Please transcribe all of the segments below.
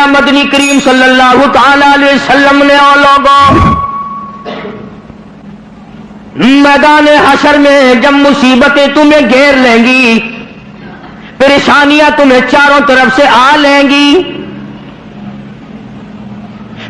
مدنی کریم صلی اللہ تعالی علیہ وسلم نے او لوگوں میدان حشر میں جب مصیبتیں تمہیں گھیر لیں گی، پریشانیاں تمہیں چاروں طرف سے آ لیں گی،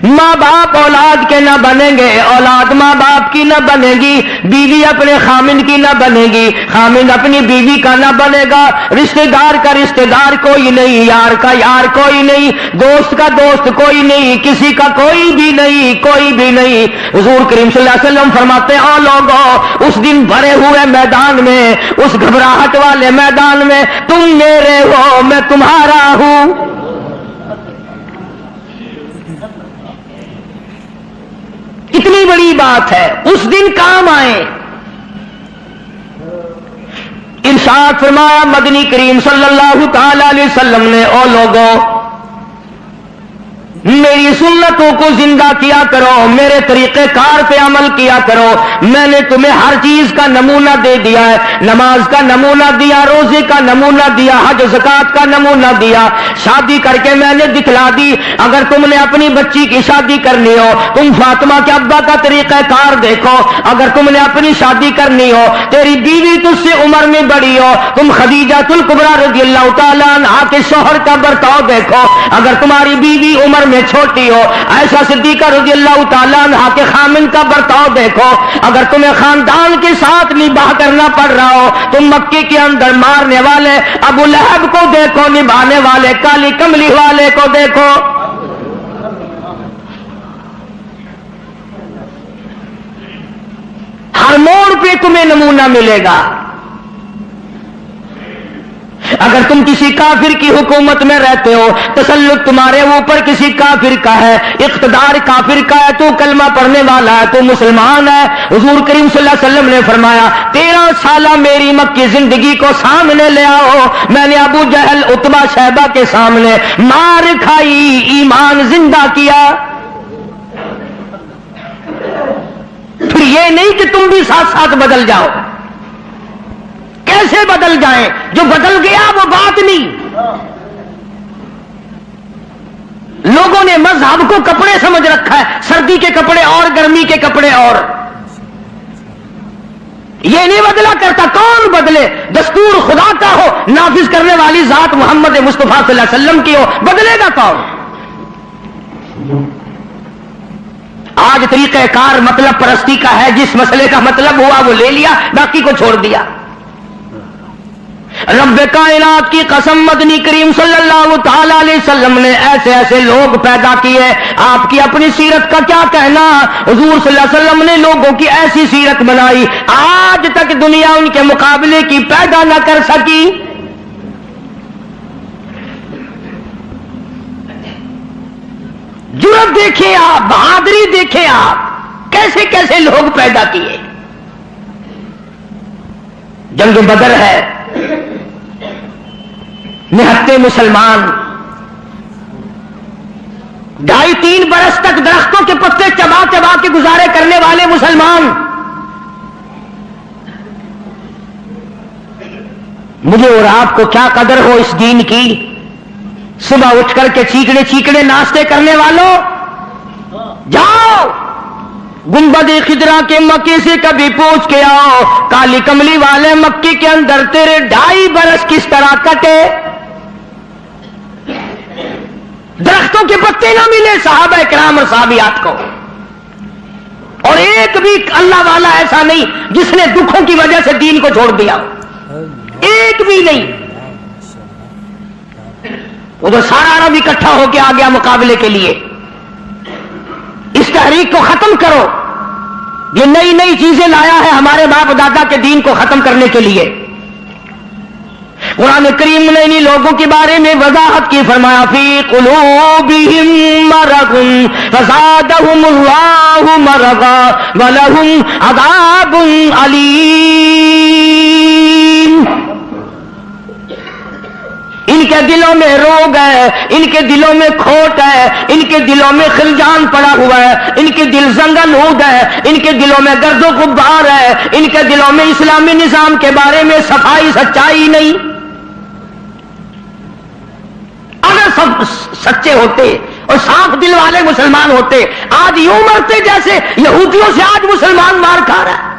ماں باپ اولاد کے نہ بنیں گے، اولاد ماں باپ کی نہ بنے گی، بیوی اپنے خامن کی نہ بنے گی، خامن اپنی بیوی کا نہ بنے گا، رشتہ دار کا رشتہ دار کوئی نہیں، یار کا یار کوئی نہیں، دوست کا دوست کوئی نہیں، کسی کا کوئی بھی نہیں، کوئی بھی نہیں۔ حضور کریم صلی اللہ علیہ وسلم فرماتے ہیں او لوگوں اس دن بھرے ہوئے میدان میں، اس گھبراہٹ والے میدان میں تم میرے ہو میں تمہارا ہوں۔ کتنی بڑی بات ہے، اس دن کام آئے۔ ارشاد فرمایا مدنی کریم صلی اللہ تعالی علیہ وسلم نے او لوگوں میری سنتوں کو زندہ کیا کرو، میرے طریقہ کار پہ عمل کیا کرو، میں نے تمہیں ہر چیز کا نمونہ دے دیا ہے، نماز کا نمونہ دیا، روزے کا نمونہ دیا، حج زکات کا نمونہ دیا، شادی کر کے میں نے دکھلا دی۔ اگر تم نے اپنی بچی کی شادی کرنی ہو تم فاطمہ کے ابا کا طریقہ کار دیکھو، اگر تم نے اپنی شادی کرنی ہو تیری بیوی تجھ سے عمر میں بڑی ہو تم خدیجہ الکبریٰ رضی اللہ تعالیٰ عنہا کے شوہر کا برتاؤ دیکھو، اگر تمہاری بیوی عمر میں چھوٹی ہو عائشہ صدیقہ رضی اللہ تعالیٰ عنہا کے خامن کا برتاؤ دیکھو، اگر تمہیں خاندان کے ساتھ نباہ کرنا پڑ رہا ہو تم مکے کے اندر مارنے والے ابو لہب کو دیکھو، نبھانے والے کالی کملی والے کو دیکھو۔ ہر موڑ پہ تمہیں نمونہ ملے گا۔ اگر تم کسی کافر کی حکومت میں رہتے ہو، تسلط تمہارے اوپر کسی کافر کا ہے، اقتدار کافر کا ہے، تو کلمہ پڑھنے والا ہے، تو مسلمان ہے، حضور کریم صلی اللہ علیہ وسلم نے فرمایا 13 سالہ میری مکی زندگی کو سامنے لے آؤ، میں نے ابو جہل عتبہ شیبہ کے سامنے مار کھائی، ایمان زندہ کیا۔ پھر یہ نہیں کہ تم بھی ساتھ ساتھ بدل جاؤ، کیسے بدل جائیں؟ جو بدل گیا وہ بات نہیں۔ لوگوں نے مذہب کو کپڑے سمجھ رکھا ہے، سردی کے کپڑے اور گرمی کے کپڑے اور، یہ نہیں بدلا کرتا۔ کون بدلے؟ دستور خدا کا ہو، نافذ کرنے والی ذات محمد مصطفیٰ صلی اللہ علیہ وسلم کی ہو، بدلے گا کون؟ آج طریقہ کار مطلب پرستی کا ہے، جس مسئلے کا مطلب ہوا وہ لے لیا، باقی کو چھوڑ دیا۔ رب کائنات کی قسم مدنی کریم صلی اللہ تعالی علیہ وسلم نے ایسے ایسے لوگ پیدا کیے، آپ کی اپنی سیرت کا کیا کہنا؟ حضور صلی اللہ علیہ وسلم نے لوگوں کی ایسی سیرت بنائی آج تک دنیا ان کے مقابلے کی پیدا نہ کر سکی۔ جرأت دیکھیں آپ، بہادری دیکھیں آپ، کیسے کیسے لوگ پیدا کیے۔ جنگ بدر ہے، نہتے مسلمان 2.5-3 برس تک درختوں کے پتے چبا چبا کے گزارے کرنے والے مسلمان۔ مجھے اور آپ کو کیا قدر ہو اس دین کی، صبح اٹھ کر کے چیکڑے چیکڑے ناشتے کرنے والوں، جاؤ گنبد خضرا کے مکے سے کبھی پوچھ کے آؤ، کالی کملی والے مکے کے اندر تیرے 2.5 برس کس طرح کٹے؟ درختوں کے پتے نہ ملے صحابہ کرام اور صحابیات کو، اور ایک بھی اللہ والا ایسا نہیں جس نے دکھوں کی وجہ سے دین کو چھوڑ دیا، ایک بھی نہیں۔ ادھر سارا عرب اکٹھا ہو کے آ گیا مقابلے کے لیے۔ اس تحریک کو ختم کرو، یہ نئی نئی چیزیں لایا ہے ہمارے باپ دادا کے دین کو ختم کرنے کے لیے۔ قرآن کریم نے انہی لوگوں کے بارے میں وضاحت کی، فرمایا فی قلوبہم مرض فزادہم اللہ مرضا ولہم عذاب علیم۔ ان کے دلوں میں روگ ہے، ان کے دلوں میں کھوٹ ہے، ان کے دلوں میں خلجان پڑا ہوا ہے، ان کے دل زنگلود ہے، ان کے دلوں میں گرد و غبار ہے، ان کے دلوں میں اسلامی نظام کے بارے میں صفائی سچائی نہیں۔ اگر سچے ہوتے اور صاف دل والے مسلمان ہوتے، آج یوں مرتے جیسے یہودیوں سے آج مسلمان مار کھا رہا ہے،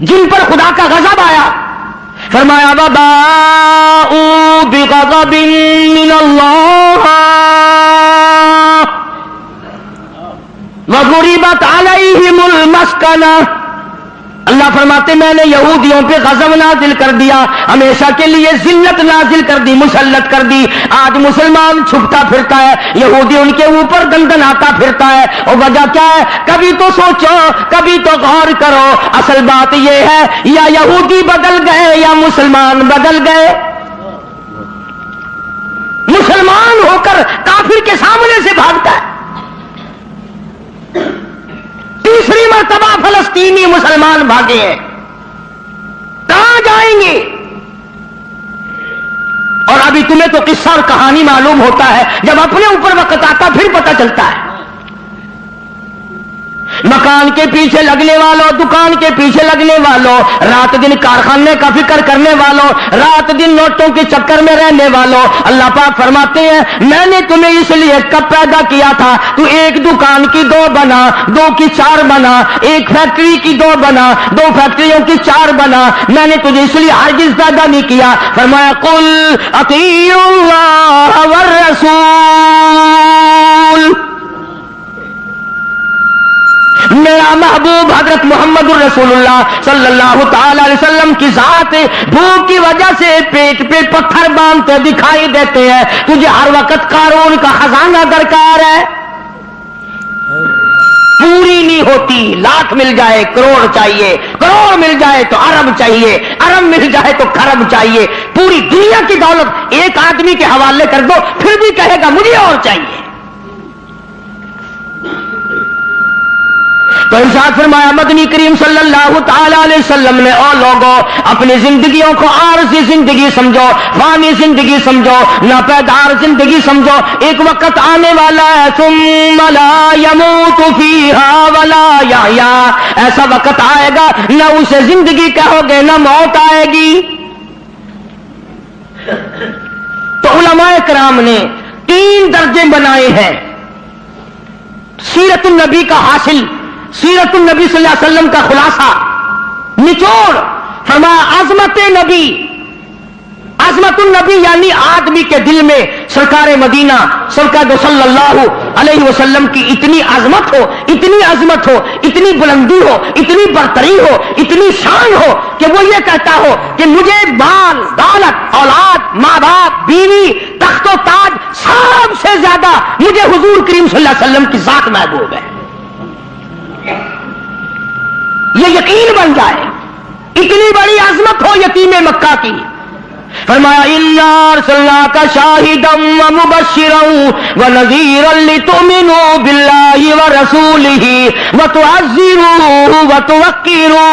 جن پر خدا کا غضب آیا۔ فرمایا وباءوا بغضب من اللہ وضربت علیہم المسکنہ۔ اللہ فرماتے میں نے یہودیوں پہ غضب نازل کر دیا، ہمیشہ کے لیے ذلت نازل کر دی، مسلط کر دی۔ آج مسلمان چھپتا پھرتا ہے، یہودی ان کے اوپر دندناتا پھرتا ہے، اور وجہ کیا ہے؟ کبھی تو سوچو، کبھی تو غور کرو، اصل بات یہ ہے یا یہودی بدل گئے یا مسلمان بدل گئے۔ مسلمان ہو کر کافر کے سامنے سے بھاگتا ہے، تیسری مرتبہ فلسطینی مسلمان بھاگے ہیں، کہاں جائیں گے؟ اور ابھی تمہیں تو قصہ اور کہانی معلوم ہوتا ہے، جب اپنے اوپر وقت آتا پھر پتہ چلتا ہے۔ مکان کے پیچھے لگنے والوں، دکان کے پیچھے لگنے والوں، رات دن کارخانے کا فکر کرنے والوں، رات دن نوٹوں کے چکر میں رہنے والوں، اللہ پاک فرماتے ہیں میں نے تمہیں اس لیے کب پیدا کیا تھا، تو ایک دکان کی 2 بنا، 2 کی 4 بنا، ایک فیکٹری کی 2 بنا، 2 فیکٹریوں کی 4 بنا، میں نے تجھے اس لیے ہرگز پیدا نہیں کیا۔ فرمایا قل اطیعوا اللہ والرسول، میرا محبوب حضرت محمد الرسول اللہ صلی اللہ تعالی علیہ وسلم کی ذات بھوک کی وجہ سے پیٹ پہ پتھر باندھتے دکھائی دیتے ہیں، تجھے ہر وقت قارون کا خزانہ درکار ہے، پوری نہیں ہوتی، لاکھ مل جائے کروڑ چاہیے، کروڑ مل جائے تو ارب چاہیے، ارب مل جائے تو کھرب چاہیے، پوری دنیا کی دولت ایک آدمی کے حوالے کر دو پھر بھی کہے گا مجھے اور چاہیے۔ تو ارشاد فرمایا مدنی کریم صلی اللہ تعالی علیہ وسلم نے او لوگوں اپنی زندگیوں کو عارضی زندگی سمجھو، فانی زندگی سمجھو، ناپیدار زندگی سمجھو، ایک وقت آنے والا ہے ثم لا يموت فيها ولا يحيا، ایسا وقت آئے گا نہ اسے زندگی کہو گے نہ موت آئے گی۔ تو علماء کرام نے 3 درجے بنائے ہیں سیرت النبی کا حاصل، سیرت النبی صلی اللہ علیہ وسلم کا خلاصہ، نچوڑ۔ فرمایا عظمت نبی، عظمت النبی یعنی آدمی کے دل میں سرکار مدینہ سرکار صلی اللہ علیہ وسلم کی اتنی عظمت ہو، اتنی عظمت ہو، اتنی بلندی ہو، اتنی برتری ہو، اتنی شان ہو کہ وہ یہ کہتا ہو کہ مجھے مال دولت اولاد ماں باپ بیوی تخت و تاج سب سے زیادہ مجھے حضور کریم صلی اللہ علیہ وسلم کی ذات محبوب ہے، یہ یقین بن جائے، اتنی بڑی عظمت ہو یتیم مکہ کی۔ فرمایا اِنَّا أَرْسَلْنَاكَ شَاهِدًا وَمُبَشِّرًا وَنَذِيرًا لِتُؤْمِنُوا بِاللَّهِ وَرَسُولِهِ وَتُعَزِّرُوهُ وَتُوَقِّرُوهُ۔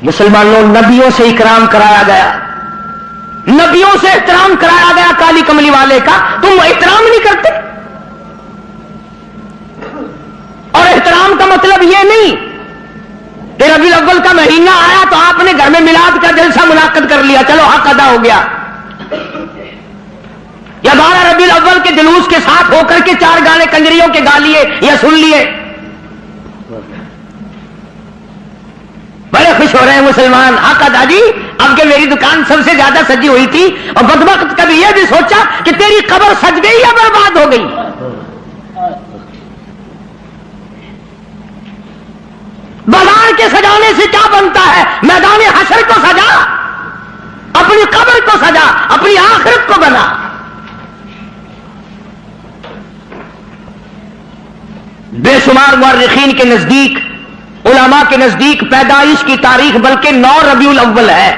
مسلمانوں نبیوں سے اکرام کرایا گیا، نبیوں سے احترام کرایا گیا، کالی کملی والے کا تم احترام نہیں کرتے؟ اور احترام کا مطلب یہ نہیں کہ ربیع الاول کا مہینہ آیا تو آپ نے گھر میں میلاد کا جلسہ منعقد کر لیا، چلو حق ادا ہو گیا، یا 12 ربیع الاول کے جلوس کے ساتھ ہو کر کے 4 گانے کنجریوں کے گا لیے یا سن لیے۔ بڑے خوش ہو رہے ہیں مسلمان، حق ادا جی، اب کہ میری دکان سب سے زیادہ سجی ہوئی تھی، اور بدبخت کبھی یہ بھی سوچا کہ تیری قبر سج گئی یا برباد ہو گئی۔ بازار کے سجانے سے کیا بنتا ہے؟ میدان حشر کو سجا، اپنی قبر کو سجا، اپنی آخرت کو بنا۔ بے شمار مورخین کے نزدیک، علماء کے نزدیک پیدائش کی تاریخ بلکہ 9 ربیع الاول ہے،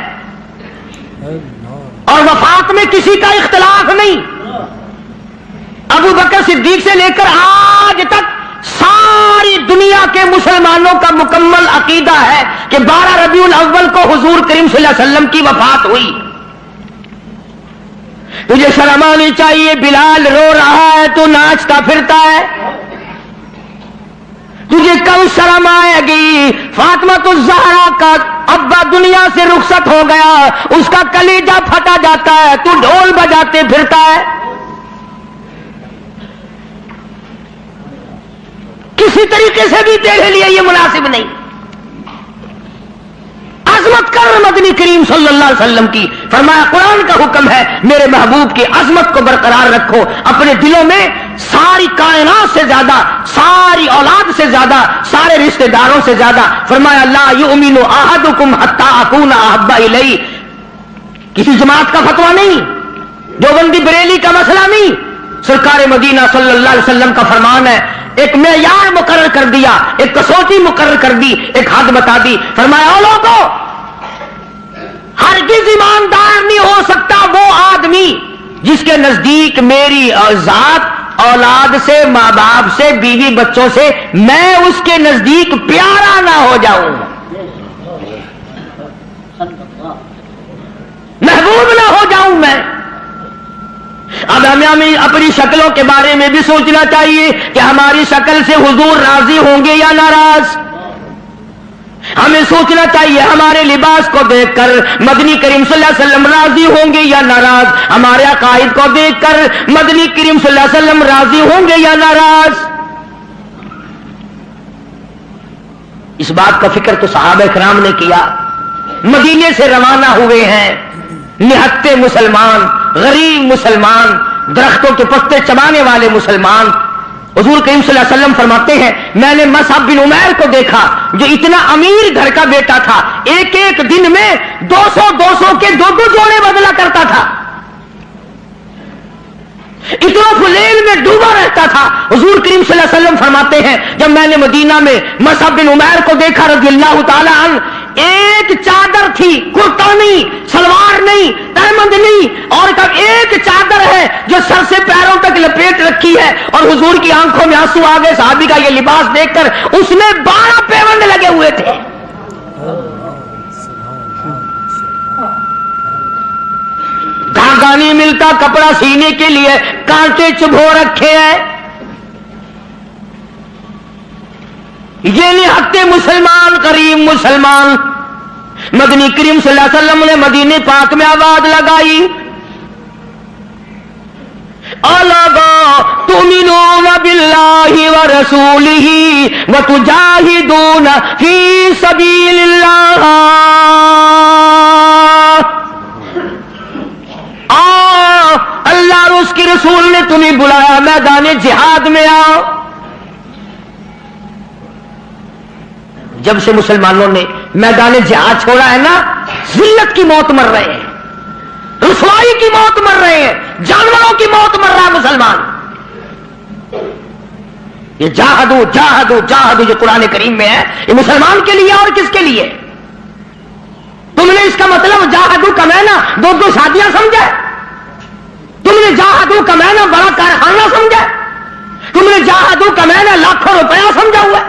اور وفات میں کسی کا اختلاف نہیں۔ ابو بکر صدیق سے لے کر آج تک ساری دنیا کے مسلمانوں کا مکمل عقیدہ ہے کہ 12 ربیع الاول کو حضور کریم صلی اللہ علیہ وسلم کی وفات ہوئی۔ تجھے شرم آنی چاہیے، بلال رو رہا ہے تو ناچتا پھرتا ہے، تجھے کب شرم آئے گی؟ فاطمہ الزہرا کا ابا دنیا سے رخصت ہو گیا، اس کا کلیجہ پھٹا جاتا ہے، تو ڈھول بجاتے پھرتا ہے۔ کسی طریقے سے بھی تیرے لیے یہ مناسب نہیں۔ عظمت کر مدنی کریم صلی اللہ علیہ وسلم کی، فرمایا قرآن کا حکم ہے میرے محبوب کی عظمت کو برقرار رکھو اپنے دلوں میں، ساری کائنات سے زیادہ، ساری اولاد سے زیادہ، سارے رشتہ داروں سے زیادہ۔ فرمایا لا یؤمن احدکم حتی اکون احب الیہ، کسی جماعت کا فتویٰ نہیں، دیوبندی بریلی کا مسئلہ نہیں، سرکار مدینہ صلی اللہ علیہ وسلم کا فرمان ہے۔ ایک معیار مقرر کر دیا، ایک کسوٹی مقرر کر دی، ایک حد بتا دی، فرمایا او لوگوں، ہرگز ایماندار نہیں ہو سکتا وہ آدمی جس کے نزدیک میری ذات، اولاد سے، ماں باپ سے، بیوی بچوں سے میں اس کے نزدیک پیارا نہ ہو جاؤں، محبوب نہ ہو جاؤں میں۔ اب ہمیں اپنی شکلوں کے بارے میں بھی سوچنا چاہیے کہ ہماری شکل سے حضور راضی ہوں گے یا ناراض۔ ہمیں سوچنا چاہیے ہمارے لباس کو دیکھ کر مدنی کریم صلی اللہ علیہ وسلم راضی ہوں گے یا ناراض، ہمارے عقائد کو دیکھ کر مدنی کریم صلی اللہ علیہ وسلم راضی ہوں گے یا ناراض۔ اس بات کا فکر تو صحابہ کرام نے کیا، مدینے سے روانہ ہوئے ہیں نہتے مسلمان، غریب مسلمان، درختوں کے پتے چبانے والے مسلمان۔ حضور کریم صلی اللہ علیہ وسلم فرماتے ہیں میں نے مصعب بن عمیر کو دیکھا جو اتنا امیر گھر کا بیٹا تھا، ایک ایک دن میں 200 کے 2 جوڑے بدلا کرتا تھا، اتنا فلیل میں ڈوبا رہتا تھا۔ حضور کریم صلی اللہ علیہ وسلم فرماتے ہیں جب میں نے مدینہ میں مصعب بن عمیر کو دیکھا رضی اللہ تعالی عنہ، ایک چادر تھی، کرتا نہیں، سلوار نہیں، تہمند نہیں، اور ایک چادر ہے جو سر سے پیروں تک لپیٹ رکھی ہے، اور حضور کی آنکھوں میں آنسو آ گئے صحابی کا یہ لباس دیکھ کر، اس میں 12 پیوند لگے ہوئے تھے۔ دھاگا نہیں ملتا کپڑا سینے کے لیے، کانٹے چبھو رکھے ہیں۔ یہ نہتے مسلمان، غریب مسلمان۔ مدنی کریم صلی اللہ علیہ وسلم نے مدینے پاک میں آواز لگائی، اَلَغَا تُؤْمِنُونَ بِاللَّهِ وَرَسُولِهِ وَتُجَاهِدُونَ فِي سَبِيلِ اللَّهِ، اللہ اور اس کے رسول نے تمہیں بلایا، میدان جہاد میں آؤ۔ جب سے مسلمانوں نے میدان جہاد چھوڑا ہے نا، ذلت کی موت مر رہے ہیں، رسوائی کی موت مر رہے ہیں، جانوروں کی موت مر رہا ہے مسلمان۔ یہ جاہدو جاہدو جاہدو جو قرآن کریم میں ہے، یہ مسلمان کے لیے اور کس کے لیے؟ تم نے اس کا مطلب جاہدو کا معنی 2 شادیاں سمجھا ہے؟ تم نے جاہدو کا معنی بڑا کارخانہ سمجھا ہے؟ تم نے جاہدو کا معنی لاکھوں روپیہ سمجھا ہوا ہے؟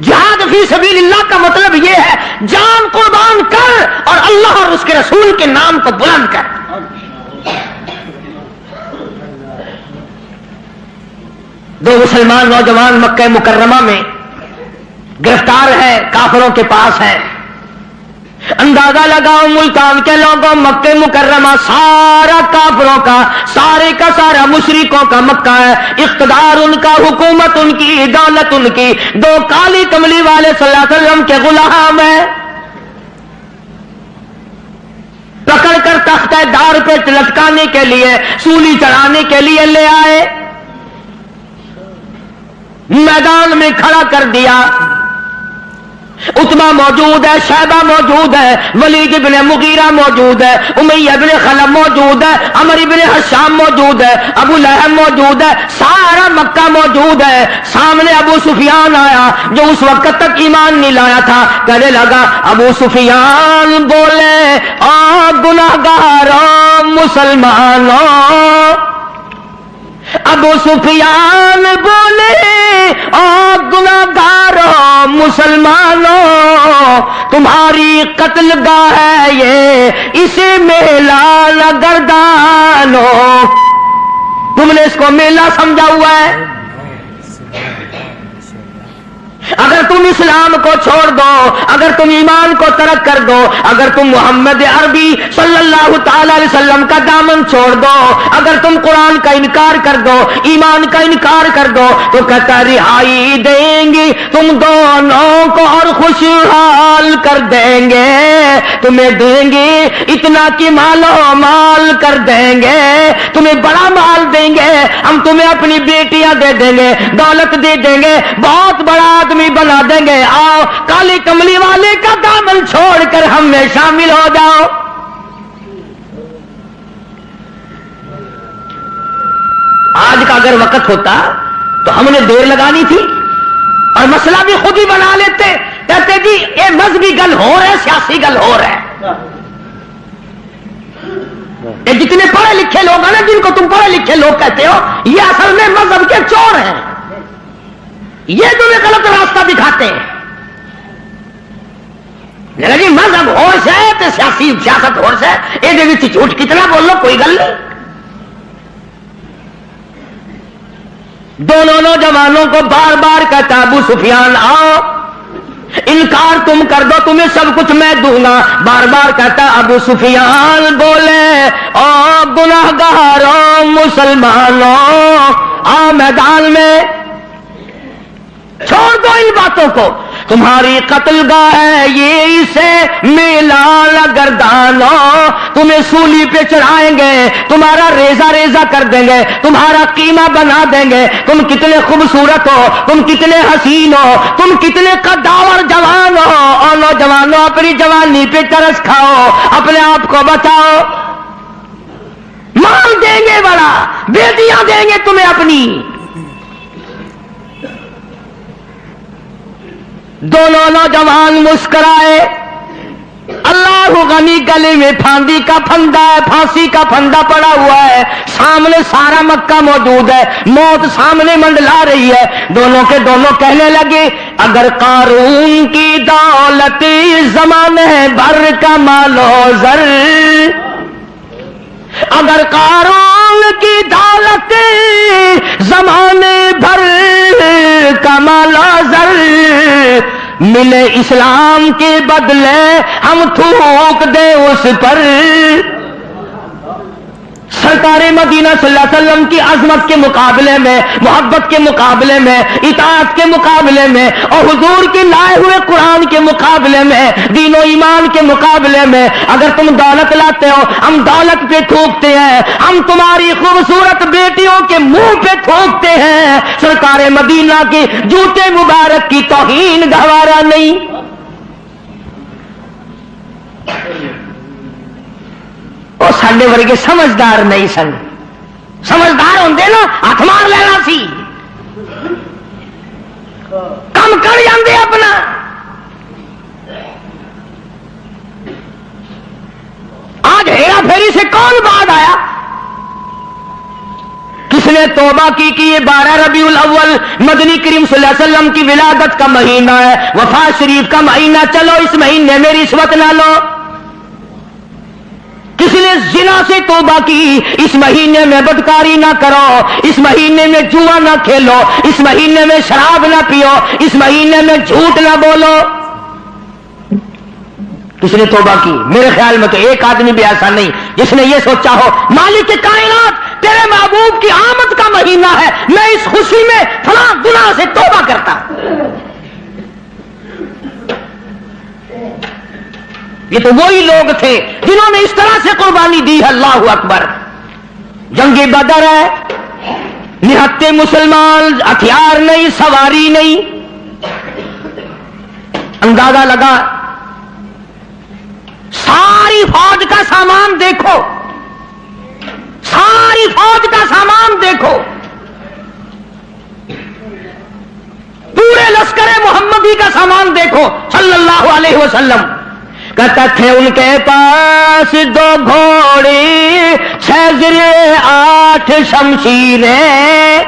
جہاد فی سبیل اللہ کا مطلب یہ ہے جان قربان کر اور اللہ اور اس کے رسول کے نام کو بلند کر۔ دو مسلمان نوجوان مکہ مکرمہ میں گرفتار ہیں، کافروں کے پاس ہیں۔ اندازہ لگاؤ ملتان کے لوگوں، مکہ مکرمہ سارا کافروں کا، سارے کا سارا مشرکوں کا مکہ ہے، اقتدار ان کا، حکومت ان کی، دولت ان کی، 2 کالی کملی والے صلی اللہ علیہ وسلم کے غلام ہیں۔ پکڑ کر تختہ دار پہ لٹکانے کے لیے، سولی چڑھانے کے لیے لے آئے، میدان میں کھڑا کر دیا۔ عتبہ موجود ہے، شیبہ موجود ہے، ولید بن مغیرہ موجود ہے، امیہ بن خلف موجود ہے، عمرو بن حشام موجود ہے، ابو لہب موجود ہے، سارا مکہ موجود ہے۔ سامنے ابو سفیان آیا جو اس وقت تک ایمان نہیں لایا تھا، کہنے لگا ابو سفیان بولے آ گناہگاروں مسلمانوں، ابو سفیان بولے او گناہگاروں مسلمانوں، تمہاری قتل گاہ ہے یہ، اسے میلہ نہ گردانو۔ تم نے اس کو میلہ سمجھا ہوا ہے، اگر تم اسلام کو چھوڑ دو، اگر تم ایمان کو ترک کر دو، اگر تم محمد عربی صلی اللہ تعالی علیہ وسلم کا دامن چھوڑ دو، اگر تم قرآن کا انکار کر دو، ایمان کا انکار کر دو، تو کہتا رہائی دیں گے تم دونوں کو اور خوشحال کر دیں گے، تمہیں دیں گے اتنا کہ مالو مال کر دیں گے، تمہیں بڑا مال دیں گے، ہم تمہیں اپنی بیٹیاں دے دیں گے، دولت دے دیں گے، بہت بڑا آدمی بنا دیں گے، آؤ کالی کملی والے کا دامن چھوڑ کر ہم میں شامل ہو جاؤ۔ آج کا اگر وقت ہوتا تو ہم نے دیر لگانی تھی اور مسئلہ بھی خود ہی بنا لیتے، کہتے جی یہ مذہبی گل ہو رہا ہے، سیاسی گل ہو رہا ہے۔ یہ جتنے پڑھے لکھے لوگ ہیں نا، جن کو تم پڑھے لکھے لوگ کہتے ہو، یہ اصل میں مذہب کے چور ہیں، یہ تمہیں غلط راستہ دکھاتے ہیں۔ جی مذہب ہوش ہے تو سیاست ہوش ہے، یہ جھوٹ کتنا بول لو کوئی گل نہیں۔ دونوں نوجوانوں کو بار بار کہتا ابو سفیان آؤ، انکار تم کر دو تمہیں سب کچھ میں دوں گا، بار بار کہتا ابو سفیان بولے او گناہگاروں مسلمانوں آؤ میدان میں، چھوڑ دو ان باتوں کو، تمہاری قتل گاہ ہے یہ اسے میلان گردانوں، تمہیں سولی پہ چڑھائیں گے، تمہارا ریزہ ریزہ کر دیں گے، تمہارا قیمہ بنا دیں گے، تم کتنے خوبصورت ہو، تم کتنے حسین ہو، تم کتنے قداور جوان ہو، اور نوجوانوں اپنی جوانی پہ ترس کھاؤ، اپنے آپ کو بچاؤ، مال دیں گے بڑا، بیٹیاں دیں گے تمہیں اپنی۔ دونوں نوجوان مسکرائے، اللہ غنی گلے میں پھاندی کا پھندا ہے، پھانسی کا پھندا پڑا ہوا ہے، سامنے سارا مکہ موجود ہے، موت سامنے منڈلا رہی ہے، دونوں کے دونوں کہنے لگے اگر قارون کی دولت زمانے بھر کا مال و زر، اگر قارون کی دولت زمانے بھر کا مال و زر ملے اسلام کے بدلے ہم تھوک دے اس پر، سرکار مدینہ صلی اللہ علیہ وسلم کی عظمت کے مقابلے میں، محبت کے مقابلے میں، اطاعت کے مقابلے میں، اور حضور کے لائے ہوئے قرآن کے مقابلے میں، دین و ایمان کے مقابلے میں اگر تم دولت لاتے ہو ہم دولت پہ تھوکتے ہیں، ہم تمہاری خوبصورت بیٹیوں کے منہ پہ تھوکتے ہیں، سرکار مدینہ کے جوتے مبارک کی توہین گوارا نہیں۔ اور ساڈے ورگے سمجھدار نہیں سن، سمجھدار ہوندے نا ہاتھ مار لینا سی، کم کر جاندے اپنا۔ آج ہیرا پھیری سے کون بعد آیا؟ کس نے توبہ کی کہ یہ 12 ربیع الاول مدنی کریم صلی اللہ علیہ وسلم کی ولادت کا مہینہ ہے، وفات شریف کا مہینہ، چلو اس مہینے میں رشوت نہ لو۔ کس نے زنا سے توبہ کی، اس مہینے میں بدکاری نہ کرو، اس مہینے میں جوا نہ کھیلو، اس مہینے میں شراب نہ پیو، اس مہینے میں جھوٹ نہ بولو۔ کس نے توبہ کی؟ میرے خیال میں تو ایک آدمی بھی ایسا نہیں جس نے یہ سوچا ہو مالک کائنات تیرے محبوب کی آمد کا مہینہ ہے، میں اس خوشی میں فلاں گناہ سے توبہ کرتا۔ یہ تو وہی لوگ تھے جنہوں نے اس طرح سے قربانی دی ہے۔ اللہ اکبر، جنگ بدر ہے، نہتے مسلمان، ہتھیار نہیں، سواری نہیں، اندازہ لگا ساری فوج کا سامان دیکھو، ساری فوج کا سامان دیکھو، پورے لشکر محمدی کا سامان دیکھو صلی اللہ علیہ وسلم۔ کہتا تھے ان کے پاس 2 گھوڑے 6 زرے 8 شمشیریں،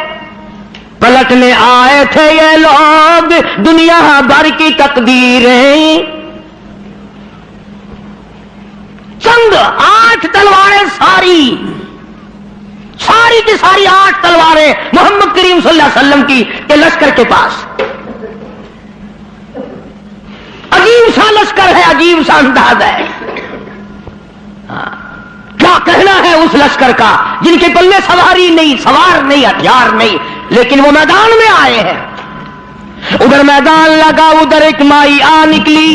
پلٹنے آئے تھے یہ لوگ دنیا بھر کی تقدیریں، چند 8 تلواریں، ساری کی ساری 8 تلواریں محمد کریم صلی اللہ علیہ وسلم کی کے لشکر کے پاس۔ سا لشکر ہے، عجیب سا انداز ہے. کیا کہنا ہے اس لشکر کا جن کے پلے سواری نہیں، سوار نہیں، ہتھیار نہیں، لیکن وہ میدان میں آئے ہیں. ادھر میدان لگا، ادھر ایک مائی آ نکلی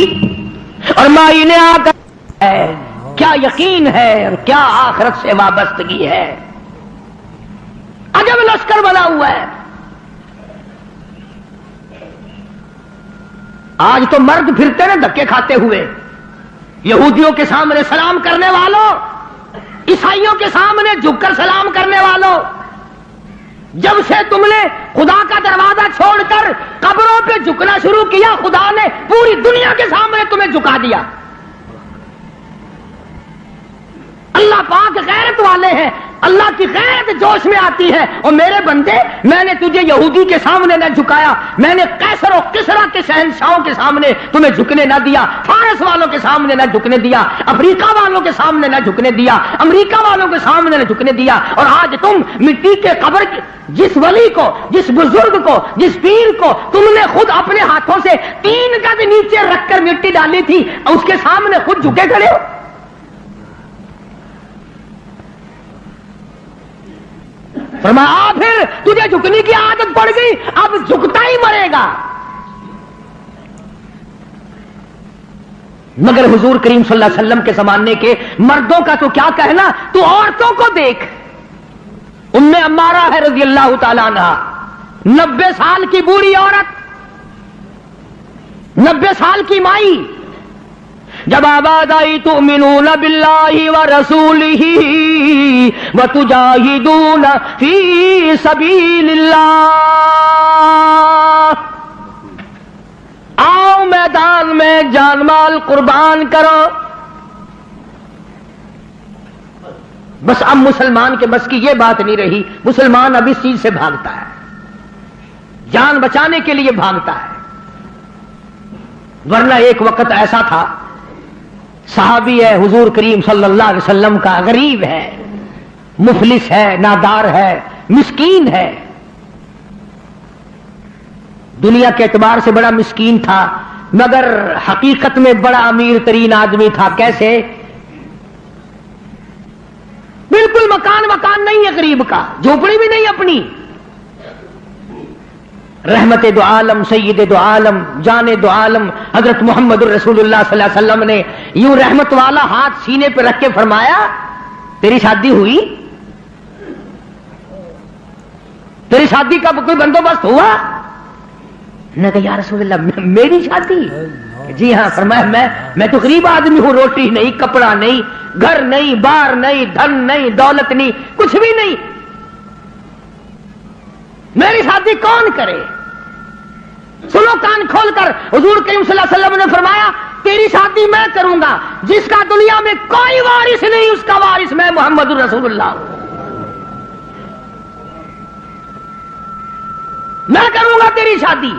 اور مائی نے آ کر کیا یقین ہے اور کیا آخرت سے وابستگی ہے. عجب لشکر بنا ہوا ہے. آج تو مرد پھرتے نا دھکے کھاتے ہوئے، یہودیوں کے سامنے سلام کرنے والوں، عیسائیوں کے سامنے جھک کر سلام کرنے والوں. جب سے تم نے خدا کا دروازہ چھوڑ کر قبروں پہ جھکنا شروع کیا، خدا نے پوری دنیا کے سامنے تمہیں جھکا دیا. اللہ پاک غیرت والے ہیں، اللہ کی غیرت جوش میں آتی ہے. اور میرے بندے، میں نے تجھے یہودی کے سامنے نہ جھکایا، میں نے قیصر و کسریٰ کے شہنشاہوں کے سامنے تمہیں جھکنے نہ دیا، فارس والوں کے سامنے نہ جھکنے دیا، افریقہ والوں کے سامنے نہ جھکنے دیا، امریکہ والوں کے سامنے نہ جھکنے دیا. اور آج تم مٹی کے قبر جس ولی کو، جس بزرگ کو، جس پیر کو تم نے خود اپنے ہاتھوں سے 3 گز نیچے رکھ کر مٹی ڈالی تھی، اس کے سامنے خود جھکے کھڑے ہو. فرمایا پھر تجھے جھکنے کی عادت پڑ گئی، اب جھکتا ہی مرے گا. مگر حضور کریم صلی اللہ علیہ وسلم کے زمانے کے مردوں کا تو کیا کہنا، تو عورتوں کو دیکھ. ام عمارہ ہے رضی اللہ تعالیٰ عنہ، 90 سال کی بوڑھی عورت، 90 سال کی مائی. جب آواز آئی تؤمنون باللہ ورسولہ وتجاہدون فی سبیل اللہ، آؤ میدان میں جان مال قربان کرو. بس اب مسلمان کے بس کی یہ بات نہیں رہی، مسلمان اب اس چیز سے بھاگتا ہے، جان بچانے کے لیے بھاگتا ہے. ورنہ ایک وقت ایسا تھا، صحابی ہے حضور کریم صلی اللہ علیہ وسلم کا، غریب ہے، مفلس ہے، نادار ہے، مسکین ہے، دنیا کے اعتبار سے بڑا مسکین تھا، مگر حقیقت میں بڑا امیر ترین آدمی تھا. کیسے؟ بالکل مکان نہیں ہے غریب کا، جھوپڑی بھی نہیں اپنی. رحمت دو عالم، سید دو عالم، جان دو عالم حضرت محمد الرسول اللہ صلی اللہ علیہ وسلم نے یوں رحمت والا ہاتھ سینے پہ رکھ کے فرمایا، تیری شادی ہوئی؟ تیری شادی کا کوئی بندوبست ہوا؟ نے کہا یا رسول اللہ میری شادی؟ جی ہاں. فرمایا میں تو غریب آدمی ہوں، روٹی نہیں، کپڑا نہیں، گھر نہیں، بار نہیں، دھن نہیں، دولت نہیں، کچھ بھی نہیں، میری شادی کون کرے؟ سنو کان کھول کر، حضور کریم صلی اللہ علیہ وسلم نے فرمایا تیری شادی میں کروں گا، جس کا دنیا میں کوئی وارث نہیں اس کا وارث میں محمد الرسول اللہ ہوں. میں کروں گا تیری شادی.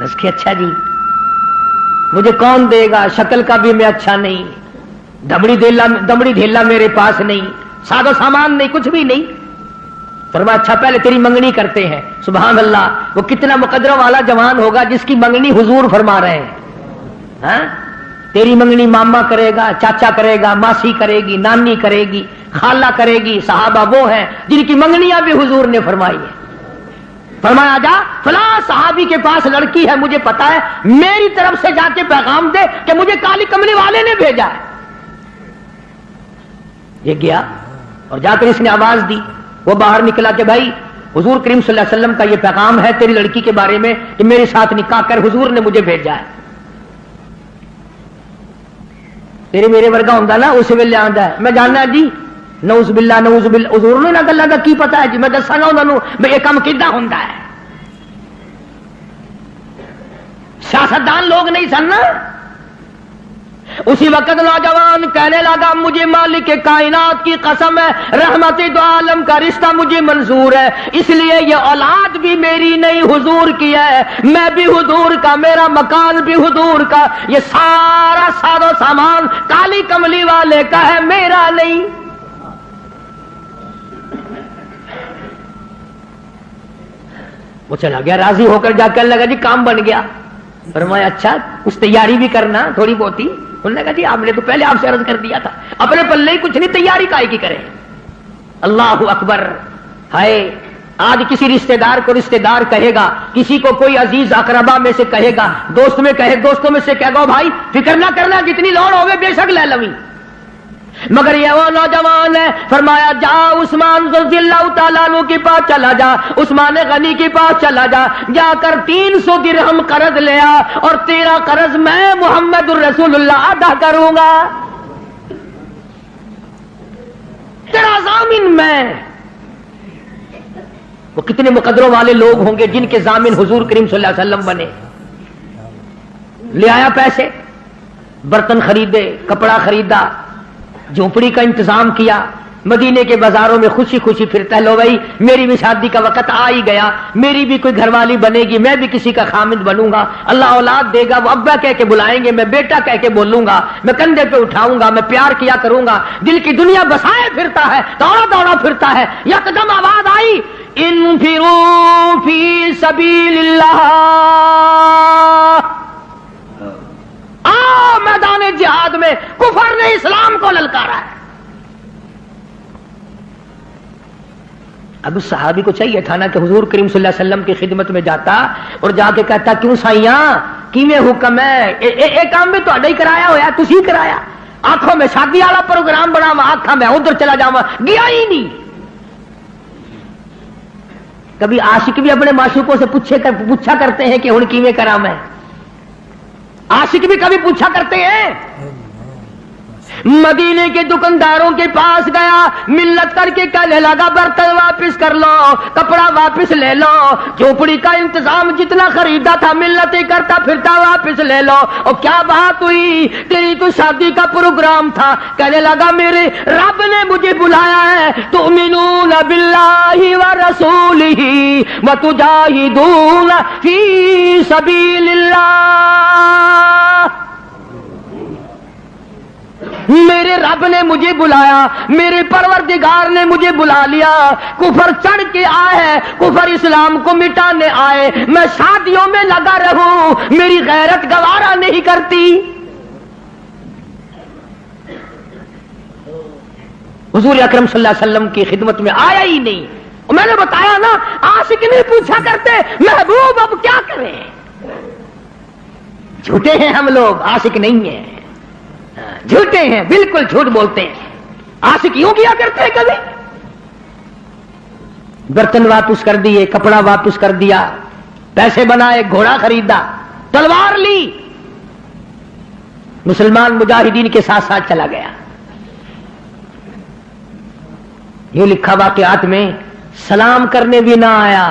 اس کی اچھا جی مجھے کون دے گا، شکل کا بھی میں اچھا نہیں، دمڑی ڈھیلا میرے پاس نہیں، سادہ سامان نہیں، کچھ بھی نہیں. فرمایا اچھا پہلے تیری منگنی کرتے ہیں. سبحان اللہ، وہ کتنا مقدرہ والا جوان ہوگا جس کی منگنی حضور فرما رہے ہیں. ہاں؟ تیری منگنی ماما کرے گا، چاچا کرے گا، ماسی کرے گی، نانی کرے گی، خالہ کرے گی. صحابہ وہ ہیں جن کی منگنیاں بھی حضور نے فرمائی ہیں. فرمایا جا فلاں صحابی کے پاس لڑکی ہے، مجھے پتا ہے، میری طرف سے جا کے پیغام دے کہ مجھے کالی کملی والے نے بھیجا ہے. یہ گیا اور جا کر اس نے آواز دی. وہ باہر نکلا کہ بھائی حضور کریم صلی اللہ علیہ وسلم کا یہ پیغام ہے تیری لڑکی کے بارے میں کہ میرے ساتھ نکاح کر، حضور نے مجھے بھیجا ہے. تیرے میرے ورگا ہوں نا اس ویلے آندا ہے میں جاننا جی نعوذ باللہ نعوذ باللہ. حضور نے نہ گلاں دا کی پتا ہے جی، میں دساں گا انہاں نوں بھئی یہ کام کیدا ہوندا ہے. سیاستدان لوگ نہیں سن. اسی وقت نوجوان کہنے لگا مجھے مالک کائنات کی قسم ہے، رحمت دو عالم کا رشتہ مجھے منظور ہے، اس لیے یہ اولاد بھی میری نہیں حضور کی ہے، میں بھی حضور کا، میرا مکان بھی حضور کا، یہ سارا ساز و سامان کالی کملی والے کا ہے، میرا نہیں. وہ چلا گیا راضی ہو کر، جا کر لگا جی کام بن گیا. فرمایا اچھا کچھ تیاری بھی کرنا تھوڑی بہت ہی. انہوں نے کہا جی آپ نے تو پہلے آپ سے عرض کر دیا تھا, اپنے پلے ہی کچھ نہیں, تیاری کائے کی کریں. اللہ اکبر. ہائے آج کسی رشتہ دار کو رشتہ دار کہے گا, کسی کو کوئی عزیز اقربا میں سے کہے گا, دوستوں میں سے کہے گا بھائی فکر نہ کرنا جتنی لوڑ ہوگی بے شک لے لویں, مگر یہ وہ نوجوان ہے. فرمایا جا عثمان رضی اللہ تعالیٰ عنہ کے پاس چلا جا, عثمان غنی کے پاس چلا جا, جا کر 300 درہم قرض لیا اور تیرا قرض میں محمد الرسول اللہ ادا کروں گا, تیرا ضامن میں. وہ کتنے مقدروں والے لوگ ہوں گے جن کے ضامن حضور کریم صلی اللہ علیہ وسلم بنے. لے آیا پیسے, برتن خریدے, کپڑا خریدا, جھونپڑی کا انتظام کیا, مدینے کے بازاروں میں خوشی خوشی پھرتا ہے. لو بھائی میری بھی شادی کا وقت آ ہی گیا, میری بھی کوئی گھر والی بنے گی, میں بھی کسی کا خامد بنوں گا, اللہ اولاد دے گا, وہ ابا کہہ کے بلائیں گے, میں بیٹا کہہ کے بولوں گا, میں کندھے پہ اٹھاؤں گا, میں پیار کیا کروں گا. دل کی دنیا بسائے پھرتا ہے, دوڑا دوڑا پھرتا ہے. یکدم آواز آئی انفروا فی سبیل اللہ, آؤ میدان جہاد میں. کفر نے اسلام کو للکارا ہے. اب اس صحابی کو چاہیے تھا نا کہ حضور کریم صلی اللہ علیہ وسلم کی خدمت میں جاتا اور جا کے کہتا کیوں سائیاں کیویں حکم ہے, ایک کام میں تو ہی کرایا ہوا, تسی کرایا. آنکھوں میں شادی والا پروگرام بنا, آنکھاں میں ادھر چلا جاواں, گیا ہی نہیں. کبھی عاشق بھی اپنے معشوقوں سے پوچھا کرتے ہیں کہ ہن کیویں کراں میں. عاشق بھی کبھی پوچھا کرتے ہیں. مدینے کے دکانداروں کے پاس گیا, منت کر کے کہنے لگا برتن واپس کر لو, کپڑا واپس لے لو, جھونپڑی کا انتظام جتنا خریدا تھا منتیں کرتا پھرتا واپس لے لو. اور کیا بات ہوئی, تیری تو شادی کا پروگرام تھا. کہنے لگا میرے رب نے مجھے بلایا ہے, تؤمنون باللہ ورسولہ وتجاہدون فی سبیل اللہ. میرے رب نے مجھے بلایا, میرے پروردگار نے مجھے بلا لیا. کفر چڑھ کے آئے ہے, کفر اسلام کو مٹانے آئے, میں شادیوں میں لگا رہوں, میری غیرت گوارا نہیں کرتی. حضور اکرم صلی اللہ علیہ وسلم کی خدمت میں آیا ہی نہیں. میں نے بتایا نا, عاشق نہیں پوچھا کرتے محبوب اب کیا کریں. جھوٹے ہیں ہم لوگ, عاشق نہیں ہیں, جھوٹے ہیں, بالکل جھوٹ بولتے ہیں. عاشق یوں کیا کرتے ہیں کبھی. برتن واپس کر دیے, کپڑا واپس کر دیا, پیسے بنائے, گھوڑا خریدا, تلوار لی, مسلمان مجاہدین کے ساتھ ساتھ چلا گیا. یہ لکھا واقعات میں, سلام کرنے بھی نہ آیا,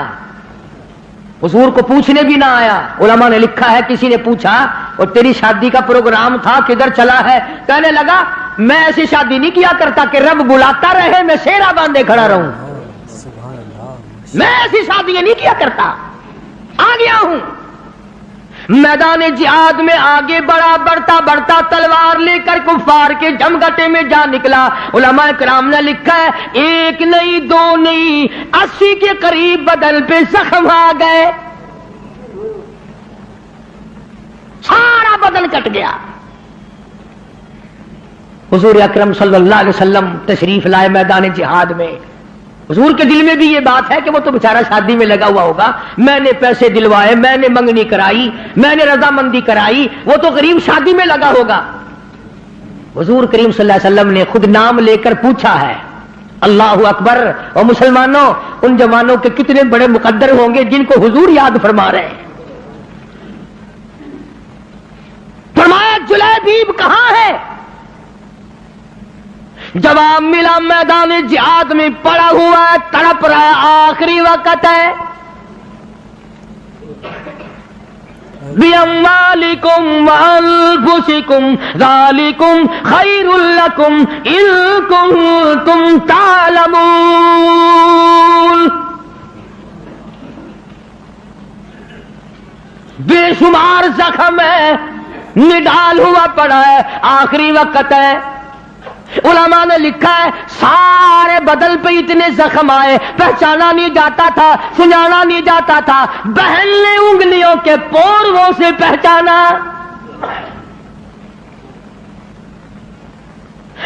حضور کو پوچھنے بھی نہ آیا. علماء نے لکھا ہے کسی نے پوچھا اور تیری شادی کا پروگرام تھا کدھر چلا ہے, کہنے لگا میں ایسی شادی نہیں کیا کرتا کہ رب بلاتا رہے میں سیرا باندھے کھڑا رہوں, میں ایسی شادیاں نہیں کیا کرتا. آ گیا ہوں میدان جہاد میں, آگے بڑھتا بڑھتا تلوار لے کر کفار کے جمگٹے میں جا نکلا. علماء کرام نے لکھا ہے ایک نہیں دو نہیں 80 کے قریب بدن پہ زخم آ گئے, سارا بدن کٹ گیا. حضور اکرم صلی اللہ علیہ وسلم تشریف لائے میدان جہاد میں. حضور کے دل میں بھی یہ بات ہے کہ وہ تو بیچارہ شادی میں لگا ہوا ہوگا, میں نے پیسے دلوائے, میں نے منگنی کرائی, میں نے رضامندی کرائی, وہ تو غریب شادی میں لگا ہوگا. حضور کریم صلی اللہ علیہ وسلم نے خود نام لے کر پوچھا ہے. اللہ اکبر. اور مسلمانوں, ان جوانوں کے کتنے بڑے مقدر ہوں گے جن کو حضور یاد فرما رہے ہیں. فرمایا جلیبیب کہاں ہے؟ جواب ملا میدان جہاد میں پڑا ہوا ہے, تڑپ رہا ہے, آخری وقت ہے. بِأَمْوَالِكُمْ وَأَنفُسِكُمْ ذَلِكُمْ خَيْرٌ لَكُمْ إِن كُنتُمْ تَعْلَمُونَ. بے شمار زخم ہے, نڈال ہوا پڑا ہے, آخری وقت ہے. علماء نے لکھا ہے سارے بدن پہ اتنے زخم آئے, پہچانا نہیں جاتا تھا, سنانا نہیں جاتا تھا. بہن نے انگلیوں کے پوروں سے پہچانا.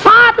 7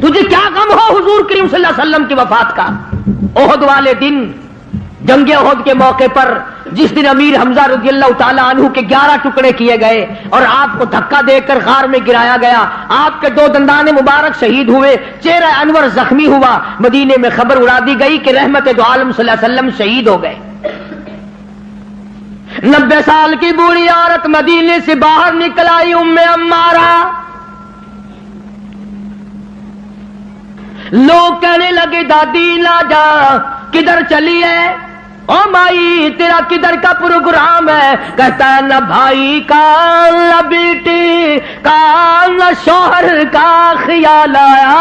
تجھے کیا غم ہو حضور کریم صلی اللہ علیہ وسلم کی وفات کا؟ احد والے دن، جنگ احد کے موقع پر جس دن امیر حمزہ رضی اللہ تعالیٰ عنہ کے 11 ٹکڑے کیے گئے اور آپ کو دھکا دے کر غار میں گرایا گیا، آپ کے 2 دندان مبارک شہید ہوئے، چہرہ انور زخمی ہوا، مدینے میں خبر اڑا دی گئی کہ رحمت دو عالم صلی اللہ علیہ وسلم شہید ہو گئے۔ 90 سال کی بوڑھی عورت مدینے سے باہر نکل آئی، ام عمارہ۔ لوگ کہنے لگے دادی لا جا، کدھر چلی ہے؟ او مائی تیرا کدھر کا پروگرام ہے؟ کہتا ہے نہ بھائی کا، نہ بیٹی کا، نہ شوہر کا خیال آیا۔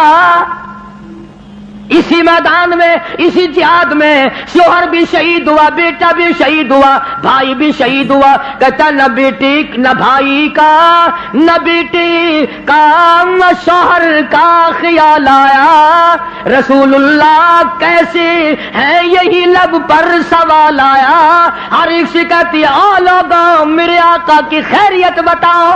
اسی میدان میں، اسی جہاد میں شوہر بھی شہید ہوا، بیٹا بھی شہید ہوا، بھائی بھی شہید ہوا۔ کہتا نہ بیٹی، نہ بھائی کا، نہ بیٹی کا، نہ شوہر کا خیال آیا۔ رسول اللہ کیسے ہے یہی لب پر سوال آیا۔ ہر ایک سے کہتی ہے او لوگوں میرے آقا کی خیریت بتاؤ۔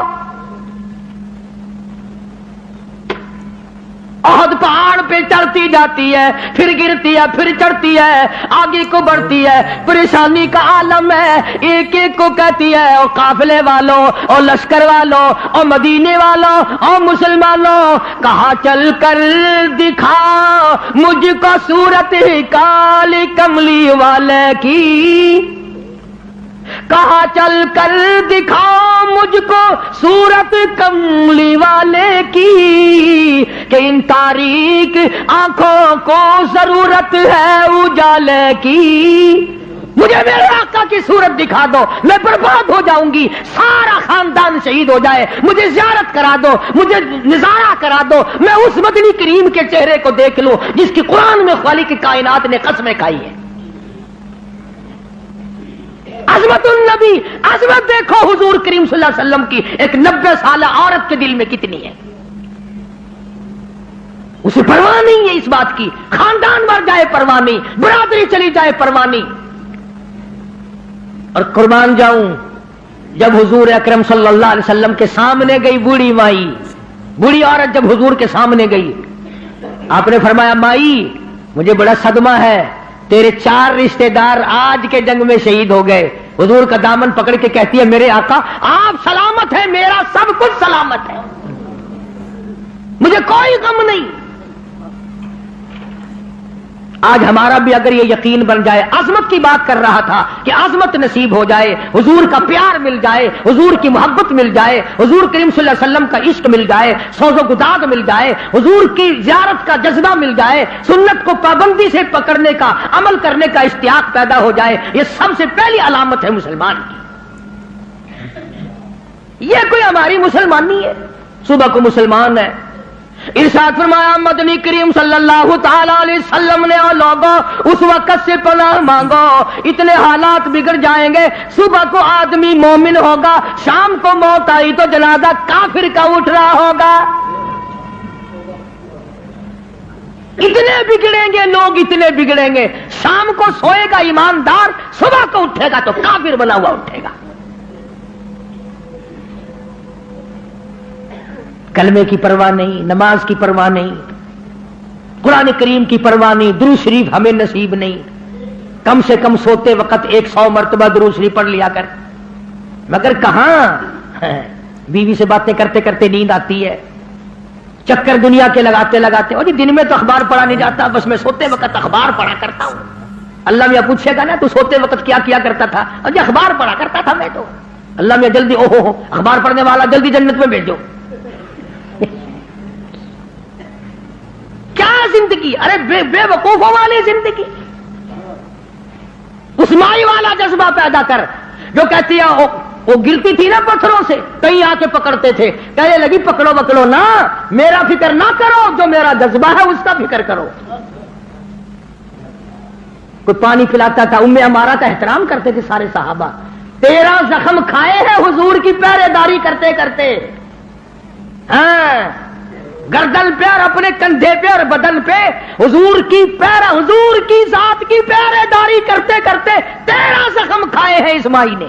احد پہاڑ پہ چڑھتی جاتی ہے، پھر گرتی ہے، پھر چڑھتی ہے، آگے کو بڑھتی ہے، پریشانی کا عالم ہے۔ ایک ایک کو کہتی ہے او قافلے والوں، او لشکر والوں، او مدینے والوں، او مسلمانوں، کہاں چل کر دکھا مجھ کو صورت کالی کملی والے کی، کہاں چل کر دکھاؤ مجھ کو صورت کملی والے کی، کہ ان تاریک آنکھوں کو ضرورت ہے اجالے کی۔ مجھے میرے آقا کی صورت دکھا دو، میں برباد ہو جاؤں گی، سارا خاندان شہید ہو جائے، مجھے زیارت کرا دو، مجھے نظارہ کرا دو، میں اس مدنی کریم کے چہرے کو دیکھ لوں جس کی قرآن میں خالق کائنات نے قسمیں کھائی ہیں۔ عظمت النبی، عظمت دیکھو حضور کریم صلی اللہ علیہ وسلم کی ایک 90 سالہ عورت کے دل میں کتنی ہے۔ اسے پرواہ نہیں ہے اس بات کی، خاندان مر جائے پرواہ نہیں، برادری چلی جائے پرواہ نہیں۔ اور قربان جاؤں، جب حضور اکرم صلی اللہ علیہ وسلم کے سامنے گئی بوڑھی مائی، بوڑھی عورت جب حضور کے سامنے گئی، آپ نے فرمایا مائی مجھے بڑا صدمہ ہے، تیرے 4 رشتہ دار آج کے جنگ میں شہید ہو گئے۔ حضور کا دامن پکڑ کے کہتی ہے میرے آقا آپ سلامت ہیں، میرا سب کچھ سلامت ہے، مجھے کوئی غم نہیں۔ آج ہمارا بھی اگر یہ یقین بن جائے، عظمت کی بات کر رہا تھا کہ عظمت نصیب ہو جائے، حضور کا پیار مل جائے، حضور کی محبت مل جائے، حضور کریم صلی اللہ علیہ وسلم کا عشق مل جائے، سوز و گداز مل جائے، حضور کی زیارت کا جذبہ مل جائے، سنت کو پابندی سے پکڑنے کا، عمل کرنے کا اشتیاق پیدا ہو جائے، یہ سب سے پہلی علامت ہے مسلمان کی۔ یہ کوئی ہماری مسلمانی ہے، صبح کو مسلمان ہے۔ ارشاد فرمایا مدنی کریم صلی اللہ تعالی علیہ وسلم نے او لوگوں اس وقت سے پناہ مانگو، اتنے حالات بگڑ جائیں گے، صبح کو آدمی مومن ہوگا، شام کو موت آئی تو جنازہ کافر کا اٹھ رہا ہوگا۔ اتنے بگڑیں گے لوگ، اتنے بگڑیں گے، شام کو سوئے گا ایماندار، صبح کو اٹھے گا تو کافر بنا ہوا اٹھے گا۔ کلمے کی پرواہ نہیں، نماز کی پرواہ نہیں، قرآن کریم کی پرواہ نہیں، درود شریف ہمیں نصیب نہیں۔ کم سے کم سوتے وقت 100 مرتبہ درود شریف پڑھ لیا کر، مگر کہاں بیوی سے باتیں کرتے کرتے نیند آتی ہے، چکر دنیا کے لگاتے لگاتے، اور دن میں تو اخبار پڑھا نہیں جاتا، بس میں سوتے وقت اخبار پڑھا کرتا ہوں۔ اللہ میاں پوچھے گا نا تو سوتے وقت کیا کیا کرتا تھا؟ اور اخبار پڑھا کرتا تھا میں تو۔ اللہ میاں جلدی اوہو اخبار پڑھنے والا جلدی جنت میں بھیجو۔ کیا زندگی، ارے بے وقوفوں والی زندگی۔ اس مائی والا جذبہ پیدا کر جو کہتی ہے وہ گرتی تھی نا پتھروں سے، کہیں آ کے پکڑتے تھے، کہنے لگی پکڑو پکڑو نا، میرا فکر نہ کرو، جو میرا جذبہ ہے اس کا فکر کرو۔ کوئی پانی پلاتا تھا، ام عمارہ کا احترام کرتے تھے سارے صحابہ۔ 13 زخم کھائے ہیں حضور کی پہرے داری کرتے کرتے، ہاں گردن پہ اور اپنے کندھے پہ اور بدن پہ حضور کی پیرا، حضور کی ذات کی پہرے داری کرتے کرتے 13 زخم کھائے ہیں اس مائی نے۔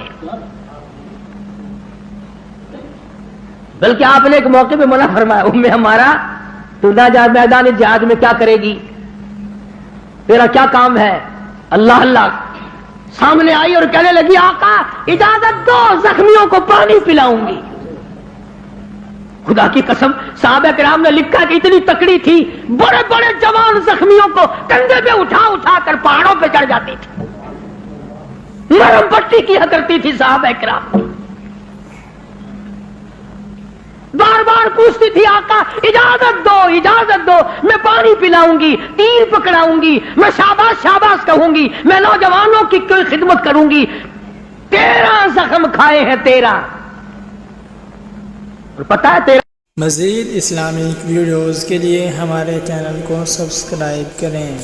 بلکہ آپ نے ایک موقع پہ منع فرمایا، ہمارا تو نہ جا میدان جہاد میں کیا کرے گی، تیرا کیا کام ہے؟ اللہ اللہ سامنے آئی اور کہنے لگی آقا اجازت دو زخمیوں کو پانی پلاؤں گی۔ خدا کی قسم صحابہ کرام نے لکھا کہ اتنی تکڑی تھی، بڑے بڑے جوان زخمیوں کو کندھے پہ اٹھا اٹھا کر پہاڑوں پہ چڑھ جاتی تھی، نرم پٹی کیا کرتی تھی صحابہ کرام، بار بار پوچھتی تھی آقا اجازت دو میں پانی پلاؤں گی، تیر پکڑاؤں گی، میں شاباش شاباش کہوں گی، میں نوجوانوں کی کوئی خدمت کروں گی، 13 زخم کھائے ہیں 13، اور پتہ ہے 13۔ مزید اسلامک ویڈیوز کے لیے ہمارے چینل کو سبسکرائب کریں۔